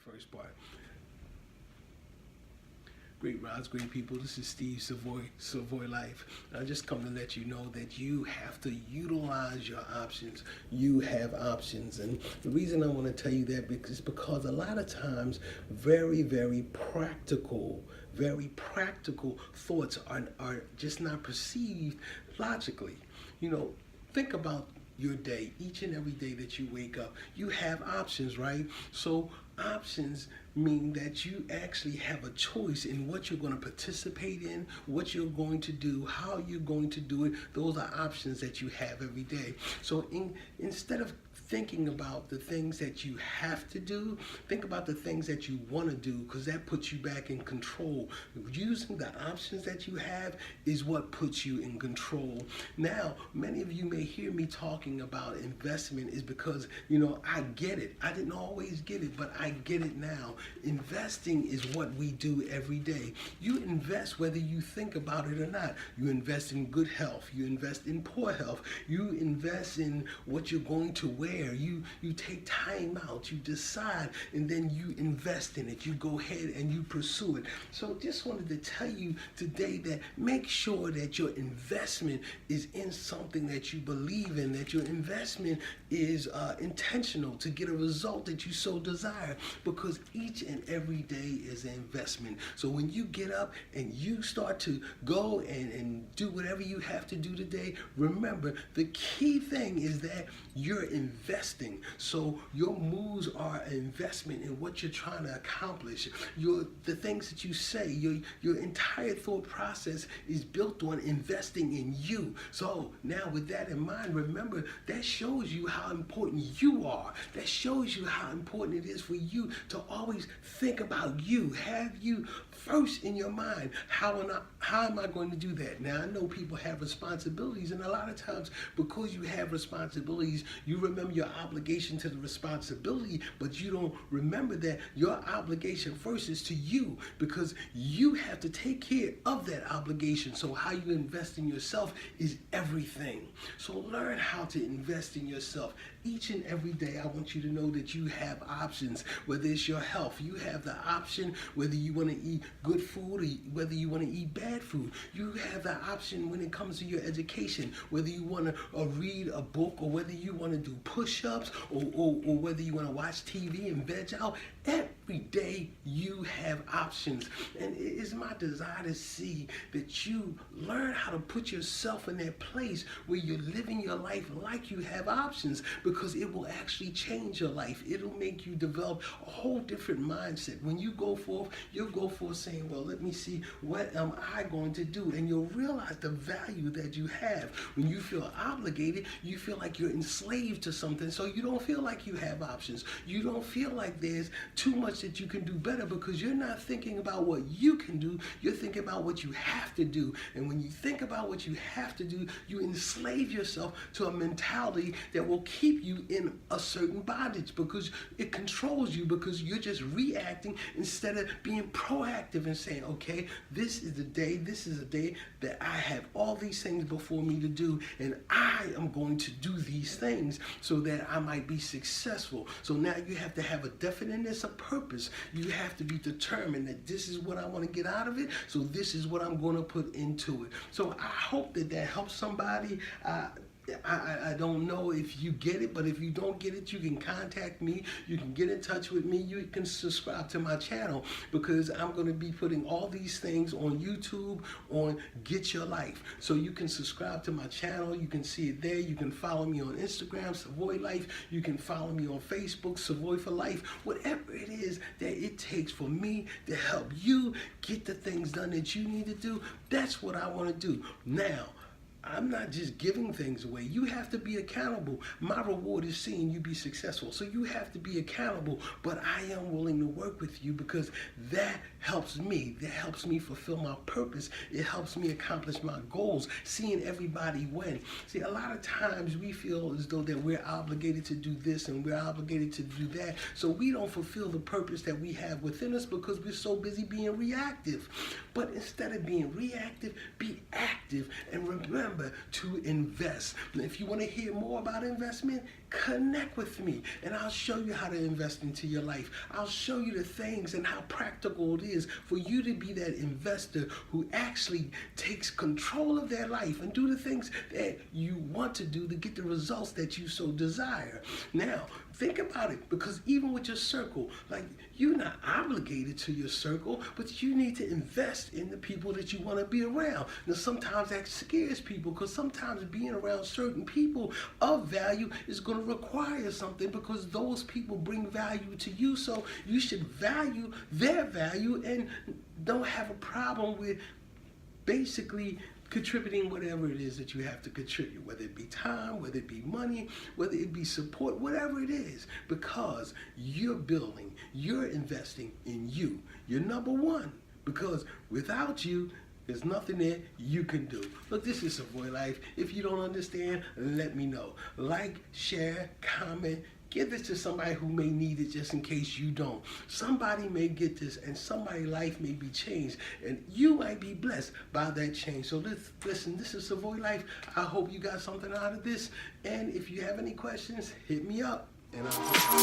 first part. Great rods, great people. This is Steve Savoy Life. I just come to let you know that you have to utilize your options. You have options. And the reason I want to tell you that is because a lot of times very practical thoughts are just not perceived logically. Think about your day, each and every day that you wake up. You have options, right? So options mean that you actually have a choice in what you're going to participate in, what you're going to do, how you're going to do it. Those are options that you have every day. So instead of thinking about the things that you have to do, think about the things that you want to do, because that puts you back in control. Using the options that you have is what puts you in control. Now, many of you may hear me talking about investment is because, I get it. I didn't always get it, but I get it now. Investing is what we do every day. You invest whether you think about it or not. You invest in good health. You invest in poor health. You invest in what you're going to wear. You take time out, you decide, and then you invest in it. You go ahead and you pursue it. So just wanted to tell you today that make sure that your investment is in something that you believe in, that your investment is intentional to get a result that you so desire, because each and every day is an investment. So when you get up and you start to go and do whatever you have to do today, remember the key thing is that you're investing. So your moves are an investment in what you're trying to accomplish. The things that you say, your entire thought process is built on investing in you. So now with that in mind, remember that shows you how important you are. That shows you how important it is for you to always think about you. Have you first in your mind. How am I going to do that? Now I know people have responsibilities, and a lot of times because you have responsibilities, you remember your obligation to the responsibility, but you don't remember that your obligation first is to you, because you have to take care of that obligation. So how you invest in yourself is everything. So learn how to invest in yourself. Each and every day, I want you to know that you have options. Whether it's your health, you have the option whether you want to eat good food or whether you want to eat bad food. You have the option when it comes to your education, whether you want to read a book or whether you want to do push-ups or whether you want to watch TV and veg out. Every day you have options. And it is my desire to see that you learn how to put yourself in that place where you're living your life like you have options, because it will actually change your life. It'll make you develop a whole different mindset. When you go forth, you'll go forth saying, well, let me see, what am I going to do? And you'll realize the value that you have. When you feel obligated, you feel like you're enslaved to something, so you don't feel like you have options. You don't feel like there's too much that you can do better, because you're not thinking about what you can do, you're thinking about what you have to do. And when you think about what you have to do, you enslave yourself to a mentality that will keep you in a certain bondage, because it controls you, because you're just reacting instead of being proactive and saying, okay, this is a day that I have all these things before me to do, and I am going to do these things so that I might be successful. So now you have to have a definiteness of purpose. You have to be determined that this is what I want to get out of it, so this is what I'm going to put into it. So I hope that helps somebody. I don't know if you get it, but if you don't get it, you can contact me. You can get in touch with me. You can subscribe to my channel, because I'm going to be putting all these things on YouTube on Get Your Life. So you can subscribe to my channel. You can see it there. You can follow me on Instagram, Savoy Life. You can follow me on Facebook, Savoy for Life. Whatever it is that it takes for me to help you get the things done that you need to do, that's what I want to do. Now, I'm not just giving things away. You have to be accountable. My reward is seeing you be successful. So you have to be accountable, but I am willing to work with you, because that helps me. That helps me fulfill my purpose. It helps me accomplish my goals, seeing everybody win. See, a lot of times we feel as though that we're obligated to do this and we're obligated to do that. So we don't fulfill the purpose that we have within us, because we're so busy being reactive. But instead of being reactive, be active. And remember, remember to invest. And if you want to hear more about investment, connect with me and I'll show you how to invest into your life. I'll show you the things and how practical it is for you to be that investor who actually takes control of their life and do the things that you want to do to get the results that you so desire. Now, think about it, because even with your circle, like, you're not obligated to your circle, but you need to invest in the people that you want to be around. Now, sometimes that scares people, because sometimes being around certain people of value is going to require something, because those people bring value to you. So you should value their value and don't have a problem with basically contributing whatever it is that you have to contribute, whether it be time, whether it be money, whether it be support, whatever it is, because you're building, you're investing in you. You're number one, because without you, there's nothing that you can do. Look, this is Savoy Life. If you don't understand, let me know. Like, share, comment. Give this to somebody who may need it, just in case you don't. Somebody may get this and somebody's life may be changed, and you might be blessed by that change. So listen, this is Savoy Life. I hope you got something out of this. And if you have any questions, hit me up and I'll